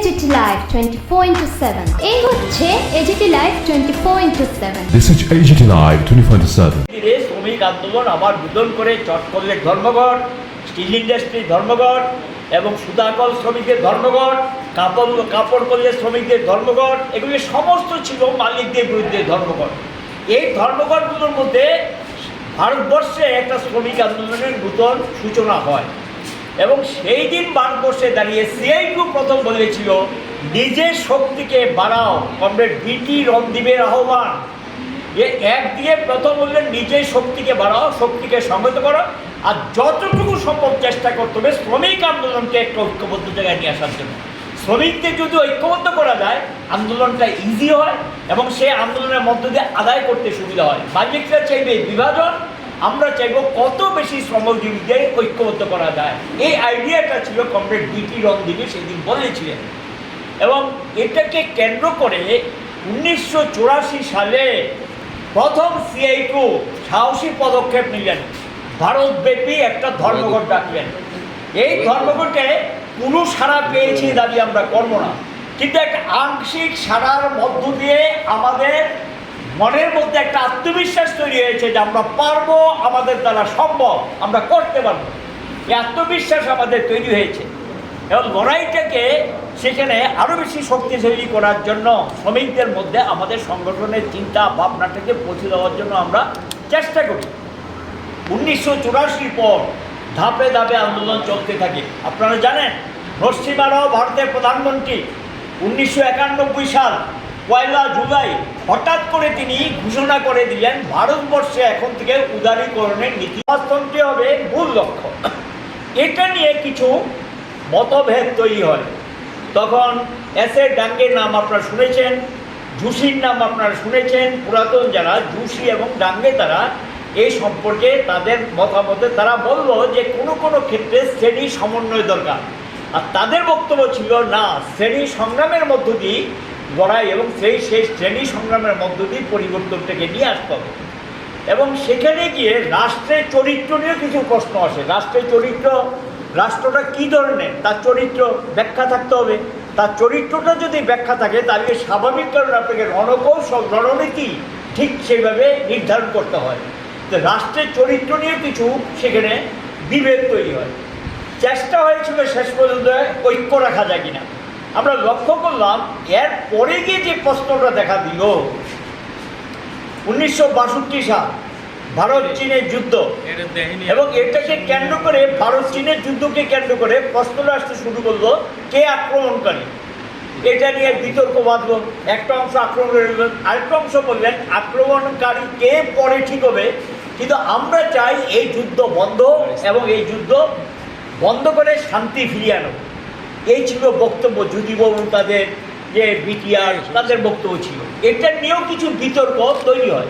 AGT Live 24/7 এই হচ্ছে AGT Live 24/7 This is AGT Live 24/7 শ্রমিক আন্দোলন আবার বুদন করে চটকলের ধর্মঘট, স্টিল ইন্ডাস্ট্রি ধর্মঘট এবং সুতাকল শ্রমিকদের ধর্মঘট, কাপড় কলের শ্রমিকদের ধর্মঘট, এগুলি সমস্ত ছিল মালিকদের বিরুদ্ধে ধর্মঘট। এই ধর্মঘটগুলোর মধ্যে ভারতবর্ষে একটা শ্রমিক আন্দোলনের নূতন সূচনা হয় এবং সেই দিন ভারতবর্ষে দাঁড়িয়ে সিআইটিউ প্রথম বলেছিল নিজের শক্তিকে বাড়াও। কমরেড বিটি রণদীপের আহ্বান, যে একদিকে প্রথম বললেন নিজের শক্তিকে বাড়াও, শক্তিকে সংহত করো, আর যতটুকু সম্ভব চেষ্টা করতে হবে শ্রমিক আন্দোলনকে একটা ঐক্যবদ্ধ জায়গায় নিয়ে আসার জন্য। শ্রমিকদের যদি ঐক্যবদ্ধ করা যায় আন্দোলনটা ইজি হয় এবং সেই আন্দোলনের মধ্য দিয়ে আদায় করতে সুবিধা হয়। মালিকরা চাইবে বিভাজন, আমরা চাইব কত বেশি শ্রমজীবীদের ঐক্যবদ্ধ করা যায়। এই আইডিয়াটা ছিল কমরেড বিটি রণদীপ সেদিন বলেছিলেন এবং এটাকে কেন্দ্র করে 1984 সালে প্রথম সিআইটিউ সাহসী পদক্ষেপ নিলেন, ভারতব্যাপী একটা ধর্মঘট ডাকলেন। এই ধর্মঘটে কোনো সাড়া পেয়েছি দাবি আমরা করবো না, কিন্তু একটা আংশিক সাড়ার মধ্য দিয়ে আমাদের মনের মধ্যে একটা আত্মবিশ্বাস তৈরি হয়েছে যে আমরা পারবো, আমাদের দ্বারা সম্ভব, আমরা করতে পারবো। এই আত্মবিশ্বাস আমাদের তৈরি হয়েছে এবং লড়াইটাকে সেখানে আরও বেশি শক্তিশালী করার জন্য শ্রমিকদের মধ্যে আমাদের সংগঠনের চিন্তা ভাবনাটাকে পৌঁছে দেওয়ার জন্য আমরা চেষ্টা করি। 1984 পর ধাপে ধাপে আন্দোলন চলতে থাকে। আপনারা জানেন নরসিমহা রাও ভারতের প্রধানমন্ত্রী 1991 সাল 1 জুলাই হঠাৎ করে তিনি ঘোষণা করে দিলেন ভারতবর্ষে এখন থেকে উদারীকরণের নীতি বাস্তবায়ন হবে মূল লক্ষ্য। এটা নিয়ে কিছু মতভেদ তৈরি হয়। তখন এস এ ডাঙ্গের নাম আপনারা শুনেছেন, জুসির নাম আপনারা শুনেছেন। পুরাতন যারা জুসি এবং ডাঙ্গে তারা এই সম্পর্কে তাদের মতামতে তারা বলল যে কোনো কোনো ক্ষেত্রে শ্রেণী সমন্বয় দরকার, আর তাদের বক্তব্য ছিল না, শ্রেণী সংগ্রামের মধ্য দিয়ে লড়াই এবং সেই শ্রেণী সংগ্রামের মধ্য দিয়ে পরিবর্তনটাকে নিয়ে আসতে হবে। এবং সেখানে গিয়ে রাষ্ট্রের চরিত্র নিয়েও কিছু প্রশ্ন আসে। রাষ্ট্রের চরিত্র, রাষ্ট্রটা কী ধরনের, তার চরিত্র ব্যাখ্যা থাকতে হবে। তার চরিত্রটা যদি ব্যাখ্যা থাকে তাহলে স্বাভাবিক কারণে আপনাকে রণকৌশল, রণনীতি ঠিক সেইভাবে নির্ধারণ করতে হয়। তো রাষ্ট্রের চরিত্র নিয়ে কিছু সেখানে বিভেদ তৈরি হয়। চেষ্টা হয়েছিল শেষ পর্যন্ত ঐক্য রাখা যায় কিনা। আমরা লক্ষ্য করলাম এর পরে গিয়ে যে প্রশ্নটা দেখা দিল 1962 সাল ভারত চীনের যুদ্ধ, এবং এটাকে কেন্দ্র করে ভারত চীনের যুদ্ধকে কেন্দ্র করে প্রশ্নটা আসতে শুরু করলো কে আক্রমণকারী। এটা নিয়ে বিতর্ক বাঁধল। একটা অংশ আক্রমণ করলেন, আরেকটা অংশ বললেন আক্রমণকারী কে পরে ঠিক হবে, কিন্তু আমরা চাই এই যুদ্ধ বন্ধ এবং এই যুদ্ধ বন্ধ করে শান্তি ফিরিয়ে আনো। এই ছিল বক্তব্য। যুদিবাবু তাদের যে বিটিআর তাদের বক্তব্য ছিল। এটা নিয়েও কিছু বিতর্ক তৈরি হয়।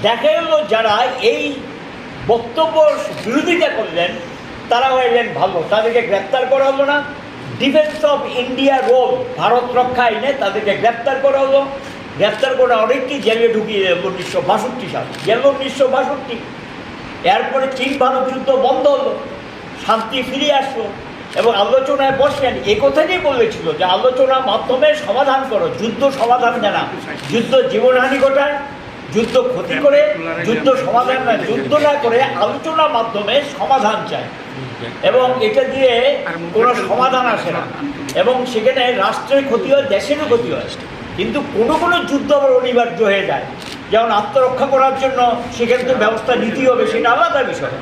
দেখা গেল যারা এই বক্তব্য বিরোধিতা করলেন তারা হইলেন ভালো, তাদেরকে গ্রেপ্তার করা হলো না। Defence of India rule, Bharat রক্ষা আইনে তাদেরকে গ্রেপ্তার করা হলো। গ্রেপ্তার করে অনেককেই জেলে ঢুকিয়ে দেব 1962 সাল, গেল 1962। এরপরে চীন ভারত যুদ্ধ বন্ধ হলো, শান্তি ফিরিয়ে আসলো এবং আলোচনায় বসলেন। এ কথাটাই বলেছিল যে আলোচনার মাধ্যমে সমাধান করো, যুদ্ধ সমাধান জানা, যুদ্ধ জীবনহানি ঘটায়, যুদ্ধ ক্ষতি করে, যুদ্ধ সমাধান না, যুদ্ধ না করে আলোচনার মাধ্যমে সমাধান চায় এবং এটা দিয়ে কোনো সমাধান আসে না এবং সেখানে রাষ্ট্রের ক্ষতি হয়, দেশেরও ক্ষতি হয়। কিন্তু কোনো কোনো যুদ্ধ আবার অনিবার্য হয়ে যায়, যেমন আত্মরক্ষা করার জন্য সেখানে তো ব্যবস্থা নিতেই হবে, সেটা আলাদা বিষয়।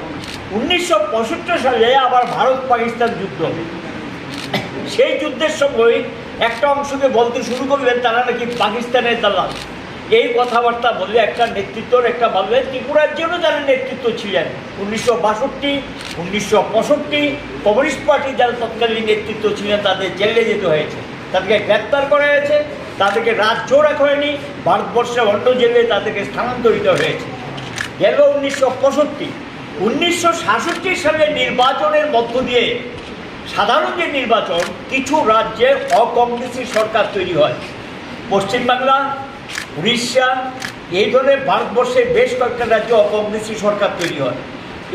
1965 সালে আবার ভারত পাকিস্তান যুদ্ধ। সেই যুদ্ধের সময় একটা অংশকে বলতে শুরু করলেন তারা নাকি পাকিস্তানের দালাল। এই কথাবার্তা বললে একটা নেতৃত্বর একটা বললেন ত্রিপুরার জন্য যারা নেতৃত্ব ছিলেন 1962, 1965 কমিউনিস্ট পার্টি যারা তৎকালীন নেতৃত্ব ছিলেন তাদের জেলে যেতে হয়েছে, তাদেরকে গ্রেপ্তার করা হয়েছে, তাদেরকে রাজ্য রাখা হয়নি, ভারতবর্ষে অন্য জেলে তাদেরকে স্থানান্তরিত হয়েছে। গেল 1965। 1966 সালের নির্বাচনের মধ্য দিয়ে সাধারণ যে নির্বাচন, কিছু রাজ্যে অকংগ্রেসি সরকার তৈরি হয়। পশ্চিমবাংলা, উড়িষ্যা, এই ধরনের ভারতবর্ষের বেশ কয়েকটা রাজ্যে অকংগ্রেসি সরকার তৈরি হয়।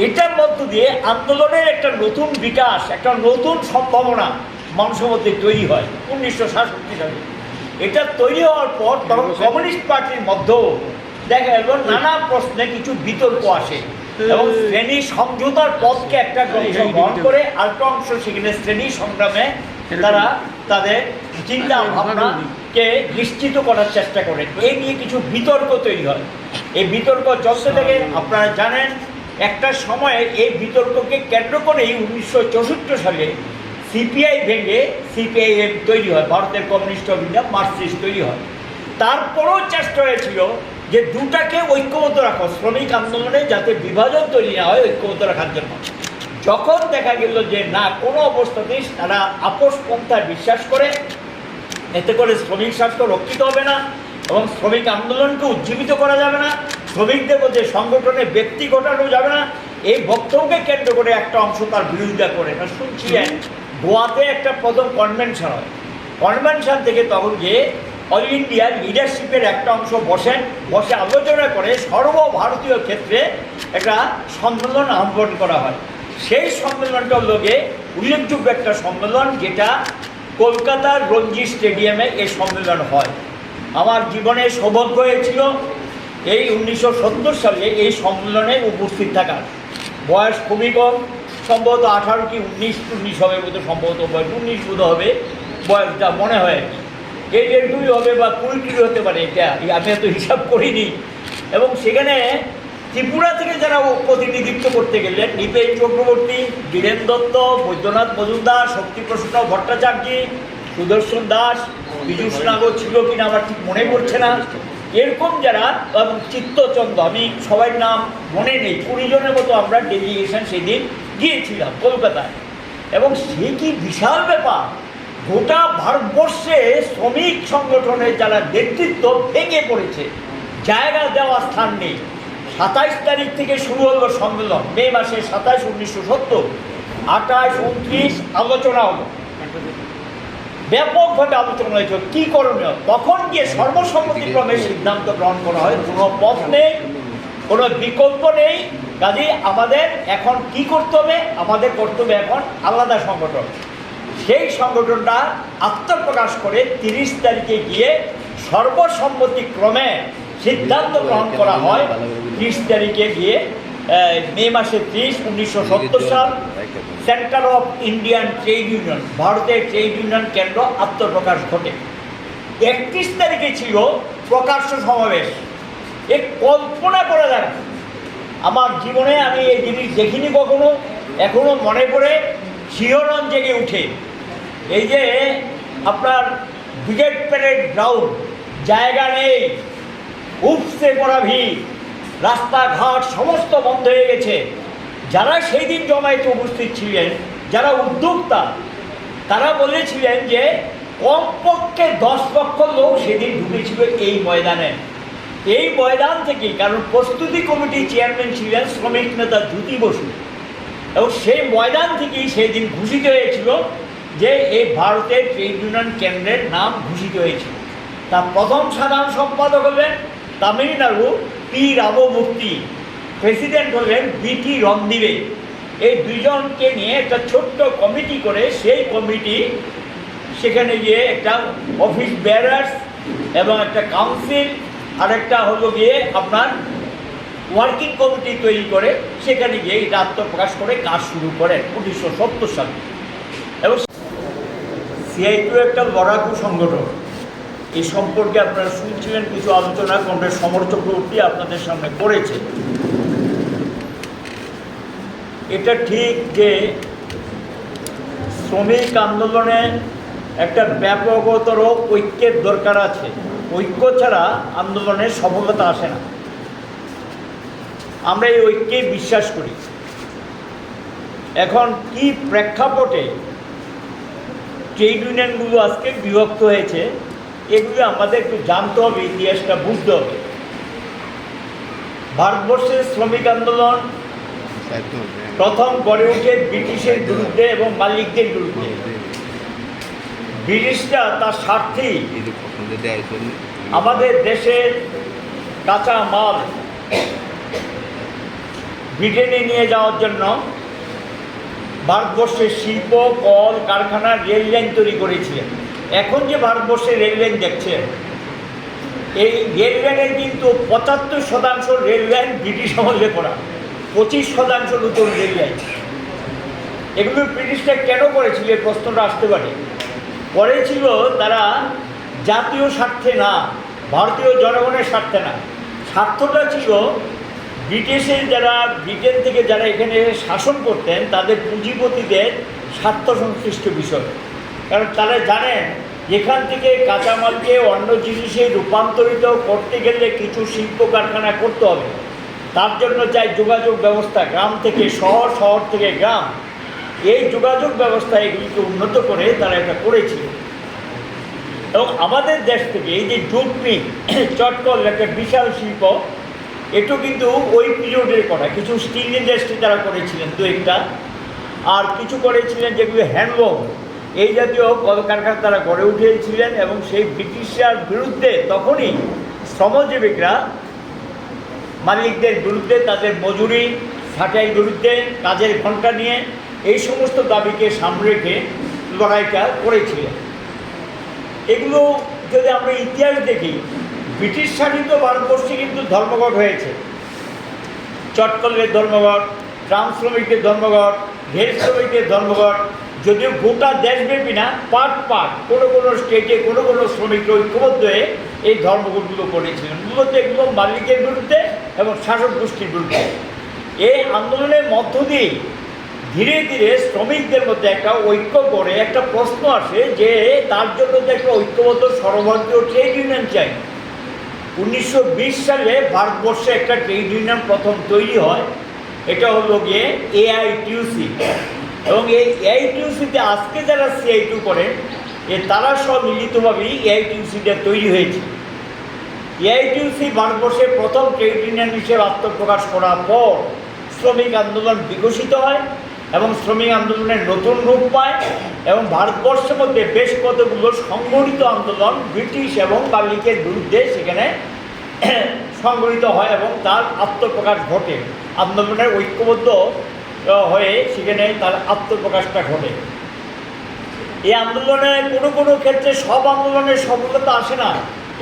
এটার মধ্য দিয়ে আন্দোলনের একটা নতুন বিকাশ, একটা নতুন সম্ভাবনা মানুষের মধ্যে তৈরি হয় 1967 সালে। এটা তৈরি হওয়ার পর তখন কমিউনিস্ট পার্টির মধ্যেও দেখা গেল নানা প্রশ্নে কিছু বিতর্ক আসে এবং শ্রেণী সমঝোতার পথকে একটা অংশ গ্রহণ করে আরেকটা অংশ সেখানে শ্রেণী সংগ্রামে তারা তাদের চিন্তা ভাবনাকে নিশ্চিত করার চেষ্টা করে। এই নিয়ে কিছু বিতর্ক তৈরি হয়। এই বিতর্ক চলতে থাকে। আপনারা জানেন একটা সময়ে এই বিতর্ককে কেন্দ্র করেই 1964 সালে সিপিআই ভেঙে সিপিআইএম তৈরি হয়, ভারতের কমিউনিস্ট অফ ইন্ডিয়া মার্কসিস্ট তৈরি হয়। তারপরেও চেষ্টা হয়েছিল যে দুটাকে ঐক্যবদ্ধ রাখা, শ্রমিক আন্দোলনে যাতে বিভাজন তৈরি না হয় ঐক্যবদ্ধ রাখার জন্য। যখন দেখা গেল যে না, কোনো অবস্থাতেই তারা আপোষ পন্থায় বিশ্বাস করে, এতে করে শ্রমিক স্বার্থ রক্ষিত হবে না এবং শ্রমিক আন্দোলনকে উজ্জীবিত করা যাবে না, শ্রমিকদের মধ্যে সংগঠনে ব্যক্তি ঘটানো যাবে না, এই বক্তব্যকে কেন্দ্র করে একটা অংশ তার বিরোধিতা করে। শুনছিলেন গোয়াতে একটা প্রথম কনভেনশন হয়। কনভেনশন থেকে তখন গিয়ে অল ইন্ডিয়া লিডারশিপের একটা অংশ বসে আলোচনা করে সর্বভারতীয় ক্ষেত্রে একটা সম্মেলন আহ্বান করা হয়। সেই সম্মেলনটার লোকে উল্লেখযোগ্য একটা সম্মেলন, যেটা কলকাতার রঞ্জি স্টেডিয়ামে এই সম্মেলন হয়। আমার জীবনে সৌভাগ্য হয়েছিল এই 1970 সালে এই সম্মেলনে উপস্থিত থাকার। বয়স খুবই কম, সম্ভবত 18 কি 19 হবে বোধ, সম্ভবত বয়স 19 বোধ হবে বয়সটা মনে হয়। এই 1.5 হবে বা 20 হতে পারে, এটা আমি এত হিসাব করিনি। এবং সেখানে ত্রিপুরা থেকে যারা প্রতিনিধিত্ব করতে গেলেন, নিপেন চক্রবর্তী, বীরেন দত্ত, বৈদ্যনাথ মজুমদার, শক্তিপ্রসন্ন ভট্টাচার্য, সুদর্শন দাস, পীযূষ নাগর ছিল কিনা আমার ঠিক মনে পড়ছে না, এরকম যারা, এবং চিত্তচন্দ্র, আমি সবাই নাম মনে নেই, 20 জনের মতো আমরা ডেলিগেশন সেদিন গিয়েছিলাম কলকাতায়। এবং সে কি বিশাল ব্যাপার, গোটা ভারতবর্ষে শ্রমিক সংগঠনের যারা নেতৃত্ব ভেঙে পড়েছে, জায়গা দেওয়া স্থান নেই। 27 তারিখ থেকে শুরু হলো সম্মেলন, মে মাসে 27, 1970, 28, 29 আলোচনা হলো, ব্যাপকভাবে আলোচনা হয়েছে কী করণীয়। তখন গিয়ে সর্বসম্মতিক্রমে সিদ্ধান্ত গ্রহণ করা হয়, কোনো পথ নেই, কোনো বিকল্প নেই, কাজে আমাদের এখন কি করতে হবে, আমাদের করতে হবে এখন আলাদা সংগঠন। সেই সংগঠনটা আত্মপ্রকাশ করে 30 তারিখে গিয়ে সর্বসম্মতিক্রমে সিদ্ধান্ত গ্রহণ করা হয়। 30 তারিখে গিয়ে মে মাসে 30, 1970 সাল, centre of Indian trade union, ভারতের ট্রেড ইউনিয়ন কেন্দ্র আত্মপ্রকাশ ঘটে। 31 তারিখে ছিল প্রকাশ্য সমাবেশ। এ কল্পনা করা যায় না, আমার জীবনে আমি এই জিনিস দেখিনি কখনো, এখনো মনে পড়ে, শিহরণ জেগে উঠে। এই যে আপনার ব্রিগেড প্যারেড গ্রাউন্ড, জায়গা নেই, উপসে পড়া ভিড়, রাস্তাঘাট সমস্ত বন্ধ হয়ে গেছে। যারা সেই দিন জমায়েতে উপস্থিত ছিলেন, যারা উদ্যোক্তা, তারা বলেছিলেন যে কমপক্ষে 10 লক্ষ লোক সেদিন ঢুকেছিল এই ময়দানে। এই ময়দান থেকেই, কারণ প্রস্তুতি কমিটির চেয়ারম্যান ছিলেন শ্রমিক নেতা জ্যোতি বসু, এবং সেই ময়দান থেকেই সেই দিন ঘোষিত হয়েছিল যে এই ভারতের ট্রেড ইউনিয়ন কেন্দ্রের নাম ঘোষিত হয়েছিল। তার প্রথম সাধারণ সম্পাদক হলেন তামিলনাড়ু পি রামমূর্তি, প্রেসিডেন্ট হলেন বিটি রণদিবে। এই দুইজনকে নিয়ে একটা ছোট্ট কমিটি করে, সেই কমিটি সেখানে গিয়ে একটা অফিস বেয়ারার্স এবং একটা কাউন্সিল আর একটা হলো গিয়ে আপনার ওয়ার্কিং কমিটি তৈরি করে সেখানে গিয়ে এটা আত্মপ্রকাশ করে কাজ শুরু করেন 1970 সালে। এবং সিআইটু একটা লড়াকু সংগঠন, এই সম্পর্কে আপনারা শুনছিলেন কিছু আলোচনা কংগ্রেস সমর চক্রবর্তী আপনাদের সামনে করেছে। এটা ঠিক যে শ্রমিক আন্দোলনে একটা ব্যাপকতর ঐক্যের দরকার আছে, ঐক্য ছাড়া আন্দোলনের সফলতা আসে না। আমরা এই ঐক্যে বিশ্বাস করি। এখন কি প্রেক্ষাপটে ট্রেড ইউনিয়নগুলো আজকে বিভক্ত হয়েছে, এগুলো আমাদের একটু জানতে হবে, ইতিহাসটা বুঝতে হবে। ভারতবর্ষের শ্রমিক আন্দোলন প্রথম গড়ে ওঠে ব্রিটিশের বিরুদ্ধে এবং মালিকদের বিরুদ্ধে। ব্রিটিশরা তার স্বার্থেই আমাদের দেশের কাঁচা মাল ব্রিটেনে নিয়ে যাওয়ার জন্য ভারতবর্ষের শিল্প, কল কারখানা, রেল লাইন তৈরি করেছিলেন। এখন যে ভারতবর্ষে রেল লাইন দেখছেন, এই রেল লাইনের কিন্তু 75% রেল লাইন ব্রিটিশ আমলে করা, 25% নতুন রেল লাইন। এগুলো ব্রিটিশরা কেন করেছিল, এই প্রশ্নটা আসতে পারে। করেছিল তারা জাতীয় স্বার্থে না, ভারতীয় জনগণের স্বার্থে না। স্বার্থটা ছিল ব্রিটেন থেকে যারা এখানে শাসন করতেন তাদের পুঁজিপতিদের স্বার্থ সংশ্লিষ্ট বিষয়। কারণ তারা জানেন এখান থেকে কাঁচামালকে অন্য জিনিসে রূপান্তরিত করতে গেলে কিছু শিল্প কারখানা করতে হবে। তার জন্য চাই যোগাযোগ ব্যবস্থা, গ্রাম থেকে শহর, শহর থেকে গ্রাম। এই যোগাযোগ ব্যবস্থা এগুলিকে উন্নত করে তারা এটা করেছিল। এবং আমাদের দেশ থেকে এই যে জুট মিল, চটকল একটা বিশাল শিল্প, এটাও কিন্তু ওই পিরিয়ডের করা। কিছু স্টিল ইন্ডাস্ট্রি তারা করেছিলেন দু একটা, আর কিছু করেছিলেন যেগুলো হ্যান্ডলুম, এই জাতীয় কলকারখানা তারা গড়ে উঠিয়েছিলেন। এবং সেই ব্রিটিশরার বিরুদ্ধে তখনই শ্রমজীবীরা মালিকদের বিরুদ্ধে, তাদের মজুরি ছাঁটাইয়ের বিরুদ্ধে, কাজের ঘন্টা নিয়ে এই সমস্ত দাবিকে সামনে রেখে লড়াইটা করেছিলেন। এগুলো যদি আমরা ইতিহাস দেখি, ব্রিটিশ শাসিত ভারতবর্ষে কিন্তু ধর্মঘট হয়েছে। চটকলের ধর্মঘট, ট্রাম শ্রমিকদের ধর্মঘট, রেল শ্রমিকদের ধর্মঘট। যদিও গোটা দেশব্যাপী না, পার্ট কোনো কোনো স্টেটে কোনো কোনো শ্রমিকরা ঐক্যবদ্ধ হয়ে এই ধর্মঘটগুলো করেছিলেন। মূলত এগুলো মালিকের বিরুদ্ধে এবং শাসক গোষ্ঠীর বিরুদ্ধে। এই আন্দোলনের মধ্য দিয়ে ধীরে ধীরে শ্রমিকদের মধ্যে একটা ঐক্য করে একটা প্রশ্ন আসে যে তার জন্য তো একটা ঐক্যবদ্ধ সর্বভারতীয় ট্রেড ইউনিয়ন চাই। 1920 সালে ভারতবর্ষে একটা ট্রেড ইউনিয়ন প্রথম তৈরি হয়, এটা হলো গিয়ে AITUC। এবং এই AITUC-তে আজকে যারা CIT করেন তারা সব মিলিতভাবেই AITUC-টা তৈরি হয়েছে। AITUC ভারতবর্ষে প্রথম ট্রেড ইউনিয়ন হিসেবে আত্মপ্রকাশ করার পর শ্রমিক আন্দোলন বিকশিত হয় এবং শ্রমিক আন্দোলনের নতুন রূপ পায়। এবং ভারতবর্ষের মধ্যে বেশ কতগুলো সংগঠিত আন্দোলন ব্রিটিশ এবং মালিকের বিরুদ্ধে সেখানে সংগঠিত হয় এবং তার আত্মপ্রকাশ ঘটে। আন্দোলনের ঐক্যবদ্ধ হয়ে সেখানে তার আত্মপ্রকাশটা ঘটে। এই আন্দোলনে কোনো কোনো ক্ষেত্রে সব আন্দোলনের সফলতা আসে না,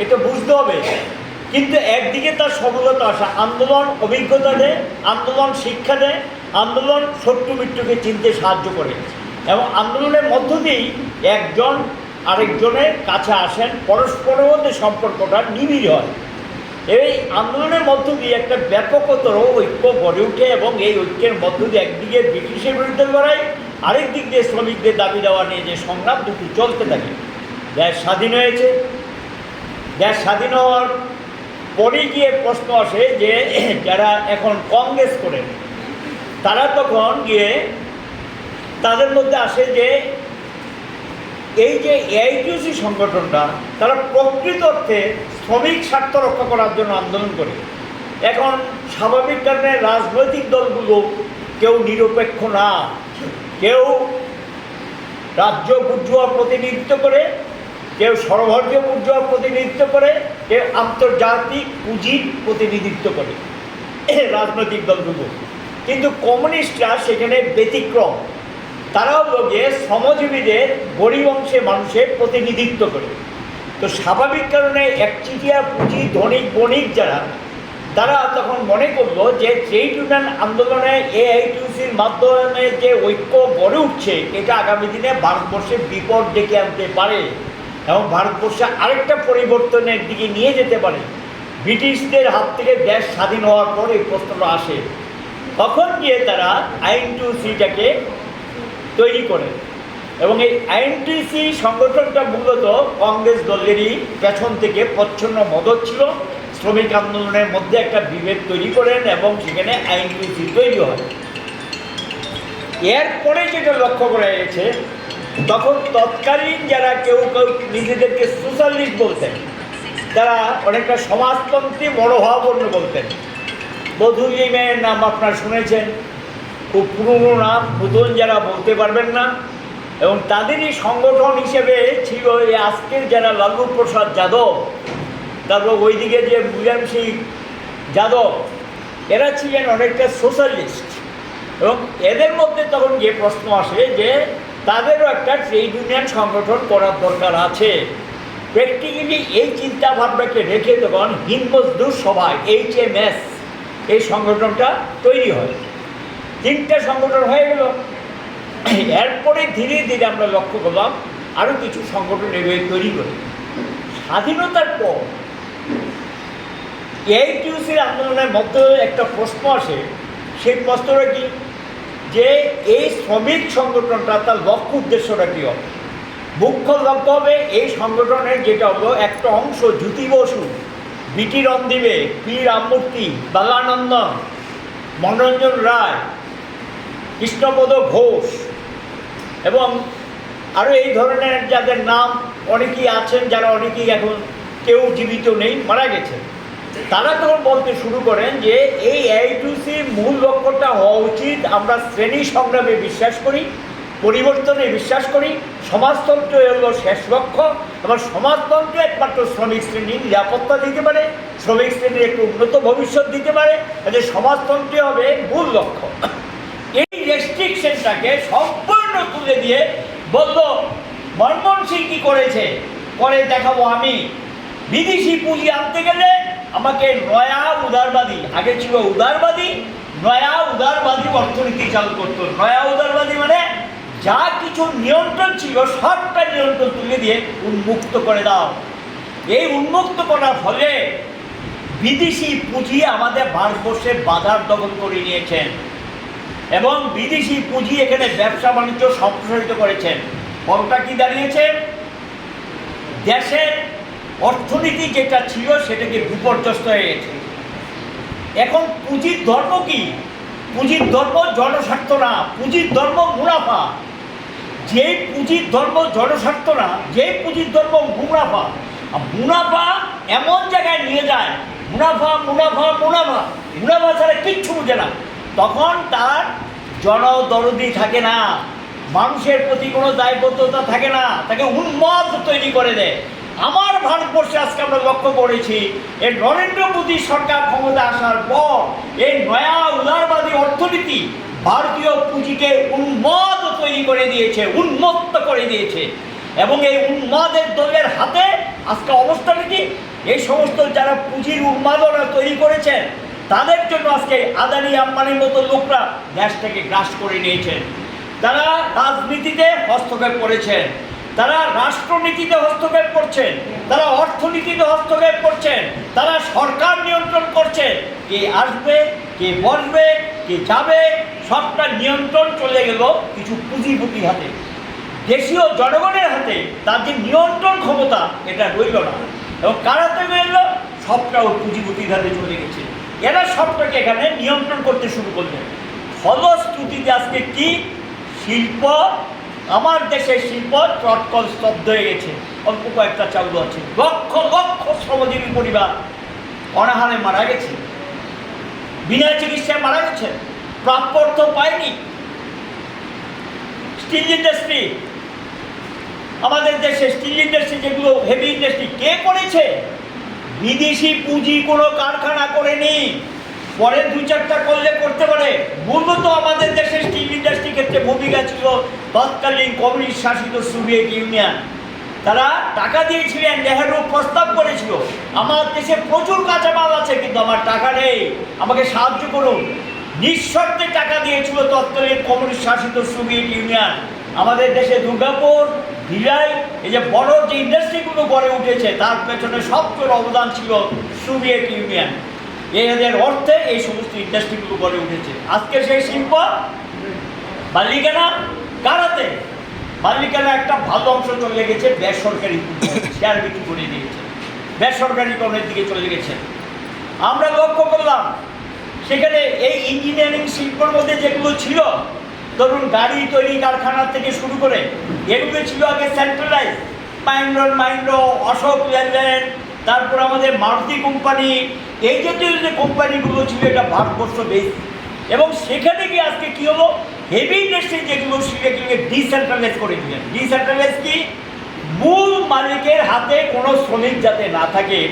এটা বুঝতে হবে। কিন্তু একদিকে তার সফলতা আসে, আন্দোলন অভিজ্ঞতা দেয়, আন্দোলন শিক্ষা দেয়, আন্দোলন শত্রু মিত্রকে চিনতে সাহায্য করে। এবং আন্দোলনের মধ্য দিয়েই একজন আরেকজনের কাছে আসেন, পরস্পরের মধ্যে সম্পর্কটা নিবিড় হয়। এই আন্দোলনের মধ্য দিয়ে একটা ব্যাপকতর ঐক্য গড়ে ওঠে এবং এই ঐক্যের মধ্য দিয়ে একদিকে ব্রিটিশের বিরুদ্ধে লড়াই, আরেক দিক দিয়ে শ্রমিকদের দাবি দেওয়া নিয়ে যে সংগ্রাম, দুটি চলতে থাকে। দেশ স্বাধীন হয়েছে, দেশ স্বাধীন হওয়ার পরে গিয়ে প্রশ্ন আসে যে যারা এখন কংগ্রেস করেন তারা তখন গিয়ে তাদের মধ্যে আসে যে এই যে AITUC সংগঠনটা তারা প্রকৃত অর্থে শ্রমিক স্বার্থ রক্ষা করার জন্য আন্দোলন করে। এখন স্বাভাবিক কারণে রাজনৈতিক দলগুলো কেউ নিরপেক্ষ না, কেউ রাজ্য বুর্জোয়া প্রতিনিধিত্ব করে, কেউ সর্বভারতীয় বুর্জোয়া প্রতিনিধিত্ব করে, কেউ আন্তর্জাতিক পুঁজির প্রতিনিধিত্ব করে রাজনৈতিক দলগুলো। কিন্তু কমিউনিস্টরা সেখানে ব্যতিক্রম, তারাও লোকে শ্রমজীবীদের গরিব অংশে মানুষের প্রতিনিধিত্ব করে। তো স্বাভাবিক কারণে একচেটিয়া পুঁজি ধনিক বণিক যারা, তারা তখন মনে করলো যে ট্রেড ইউনিয়ন আন্দোলনে AITUC-র মাধ্যমে যে ঐক্য গড়ে উঠছে এটা আগামী দিনে ভারতবর্ষে বিপদ ডেকে আনতে পারে এবং ভারতবর্ষে আরেকটা পরিবর্তনের দিকে নিয়ে যেতে পারে। ব্রিটিশদের হাত থেকে দেশ স্বাধীন হওয়ার পর এই প্রশ্নটা আসে। তখন গিয়ে তারা AITUC-টাকে তৈরি করে এবং এই AITUC সংগঠনটা মূলত কংগ্রেস দলেরই পেছন থেকে প্রচ্ছন্ন মদত ছিল। শ্রমিক আন্দোলনের মধ্যে একটা বিভেদ তৈরি করেন এবং সেখানে AITUC তৈরি হয়। এরপরে যেটা লক্ষ্য করা গেছে, তখন তৎকালীন যারা কেউ কেউ নিজেদেরকে সোশ্যালিস্ট বলতেন, তারা অনেকটা সমাজতন্ত্রী মনোভাবাপন্ন বলতেন। বধুলিমের নাম আপনারা শুনেছেন, খুব পুরনো নাম, নতুন যারা বলতে পারবেন না। এবং তাদেরই সংগঠন হিসেবে ছিল এই আজকের যারা লালু প্রসাদ যাদব, তারপর ওইদিকে যে মুলায়ম সিং যাদব, এরা ছিলেন অনেকটা সোশ্যালিস্ট। এবং এদের মধ্যে তখন গিয়ে প্রশ্ন আসে যে তাদেরও একটা ট্রেড ইউনিয়ন সংগঠন করার দরকার আছে। প্র্যাকটিক্যালি এই চিন্তা ভাবনাকে রেখে তখন হিন্দ মজদুর সভায় HMS এই সংগঠনটা তৈরি হয়। 3টে সংগঠন হয়ে গেল। এরপরে ধীরে ধীরে আমরা লক্ষ্য করলাম আরও কিছু সংগঠন এভাবে তৈরি করে। স্বাধীনতার পর AITUC আন্দোলনের মধ্যে একটা প্রশ্ন আসে, সেই প্রশ্নটা কি যে এই শ্রমিক সংগঠনটা তার লক্ষ্য উদ্দেশ্যটা কী হবে? মুখ্য লক্ষ্য হবে এই সংগঠনের যেটা হলো একটা অংশ জ্যোতি বসু, বিটি রণদীবে, পি রামমূর্তি, বালানন্দন, মনোরঞ্জন রায়, কৃষ্ণপদ ঘোষ এবং আরও এই ধরনের যাদের নাম অনেকেই আছেন, যারা অনেকেই এখন কেউ জীবিত নেই, মারা গেছেন, তারা তখন বলতে শুরু করেন যে এই AITUCর মূল লক্ষ্যটা হওয়া উচিত আমরা শ্রেণী সংগ্রামে বিশ্বাস করি, পরিবর্তনে বিশ্বাস করি, সমাজতন্ত্র হলো শেষ লক্ষ্য, এবং সমাজতন্ত্র একমাত্র শ্রমিক শ্রেণীর নিরাপত্তা দিতে পারে, শ্রমিক শ্রেণীর একটু উন্নত ভবিষ্যৎ দিতে পারে, যে সমাজতন্ত্রই হবে মূল লক্ষ্য। এই রেস্ট্রিকশনটাকে সম্পূর্ণ তুলে দিয়ে বলল মনমোহন সিং কী করেছে, করে দেখাবো আমি। বিদেশি পুঁজি আনতে গেলে আমাকে নয়া উদারবাদী, আগে ছিল উদারবাদী, নয়া উদারবাদী অর্থনীতি চালু করতো। নয়া উদারবাদী মানে যা কিছু নিয়ন্ত্রণ ছিল সবটা নিয়ন্ত্রণ তুলে দিয়ে উন্মুক্ত করে দাও। এই উন্মুক্ত করার ফলে বিদেশি পুঁজি আমাদের ভারতবর্ষে বাজার দখল করে নিয়েছেন এবং বিদেশি পুঁজি এখানে ব্যবসা বাণিজ্য সম্প্রসারিত করেছেন। ফলটা কি দাঁড়িয়েছে? দেশের অর্থনীতি যেটা ছিল সেটাকে বিপর্যস্ত হয়ে গেছে। এখন পুঁজির ধর্ম কি? পুঁজির ধর্ম জনস্বার্থ না, পুঁজির ধর্ম মুনাফা। যেই পুঁজির ধর্ম জনস্বার্থ না, যেই পুঁজির ধর্ম মুনাফা, মুনাফা এমন জায়গায় নিয়ে যায়, মুনাফা মুনাফা মুনাফা মুনাফা ছাড়া কিচ্ছু বুঝে না, তখন তার জনদরদি থাকে না, মানুষের প্রতি কোনো দায়বদ্ধতা থাকে না, তাকে উন্মাদ তৈরি করে দেয়। আমার ভারতবর্ষে আজকে আমরা লক্ষ্য করেছি এই নরেন্দ্র মোদী সরকার ক্ষমতা আসার পর এই নয়া উদারবাদী অর্থনীতি ভারতীয় পুঁজিকে উন্মাদ তৈরি করে দিয়েছে, উন্মত্ত করে দিয়েছে। এবং এই উন্মাদের দলের হাতে আজকে অবস্থাটা কি? এই সমস্ত যারা পুঁজির উন্মাদনা তৈরি করেছেন তাদের জন্য আজকে আদানি আম্বানির মতো লোকরা দেশটাকে গ্রাস করে নিয়েছেন। তারা রাজনীতিতে হস্তক্ষেপ করেছেন, তারা রাষ্ট্রনীতিতে হস্তক্ষেপ করছেন, তারা অর্থনীতিতে হস্তক্ষেপ করছেন, তারা সরকার নিয়ন্ত্রণ করছেন। কে আসবে, কে বসবে, কে যাবে, সবটা নিয়ন্ত্রণ চলে গেল কিছু পুঁজিপতির হাতে, দেশীয় জনগণের হাতে। তার যে নিয়ন্ত্রণ ক্ষমতা এটা রইল না, এবং কার হাতে রইল? সবটা ওই পুঁজিপতির হাতে চলে গেছে। এরা সবটাকে এখানে নিয়ন্ত্রণ করতে শুরু করলেন। ফলশ্রুতিতে আজকে কি? শিল্প, আমার দেশের শিল্প চটকল স্তব্ধ হয়ে গেছে। অল্প কয়েকটা চালু আছে, লক্ষ লক্ষ শ্রমজীবী পরিবার অনাহারে মারা গেছে, বিনা চিকিৎসায় মারা গেছে, প্রাপ্য অর্থ পায়নি। স্টিল ইন্ডাস্ট্রি, আমাদের দেশে স্টিল ইন্ডাস্ট্রি যেগুলো হেভি ইন্ডাস্ট্রি, কে করেছে? বিদেশি পুঁজি কোনো কারখানা করেনি। পরে 2-4টা করলে করতে পারে। মূলত আমাদের দেশের স্টিল ইন্ডাস্ট্রি ক্ষেত্রে ভূমিকা ছিল তৎকালীন কমিউনিস্ট শাসিত সোভিয়েত ইউনিয়ন। তারা টাকা দিয়েছিলেন, নেহেরু প্রস্তাব করেছিল আমার দেশে প্রচুর কাঁচামাল আছে কিন্তু আমার টাকা নেই, আমাকে সাহায্য করুন। নিঃশর্তে টাকা দিয়েছিল তৎকালীন কমিউনিস্ট শাসিত সোভিয়েত ইউনিয়ন। আমাদের দেশে দুর্গাপুর, ভিলাই, এই যে বড় যে ইন্ডাস্ট্রিগুলো গড়ে উঠেছে তার পেছনে সবচেয়ে অবদান ছিল সোভিয়েত ইউনিয়ন। এদের অর্থে এই সমস্ত ইন্ডাস্ট্রিগুলো গড়ে উঠেছে। আজকে সেই শিল্প মালিকানা কার হাতে? মালিকানা একটা ভালো অংশ চলে গেছে বেসরকারি শেয়ার বিক্রি করে দিয়েছে, বেসরকারিকরণের দিকে চলে গেছে। আমরা লক্ষ্য করলাম সেখানে এই ইঞ্জিনিয়ারিং শিল্পের মধ্যে যেগুলো ছিল, ধরুন গাড়ি তৈরি কারখানা থেকে শুরু করে এগুলো ছিল আগে সেন্ট্রালাইজ। মাইন্ড্র, অশোক লেল্যান্ড, তারপর আমাদের মারুতি কোম্পানি, এই জাতীয় যে কোম্পানিগুলো ছিল এটা ভারতবর্ষ বেশ। এবং সেখানে গিয়ে আজকে কী হলো? হেভি ইন্ডাস্ট্রি যেগুলো সেগুলোকে ডিসেন্ট্রালাইজ করে দিলেন। ডিসেন্ট্রালাইজ কি? মূল মালিকের হাতে কোনো শ্রমিক যাতে না থাকে,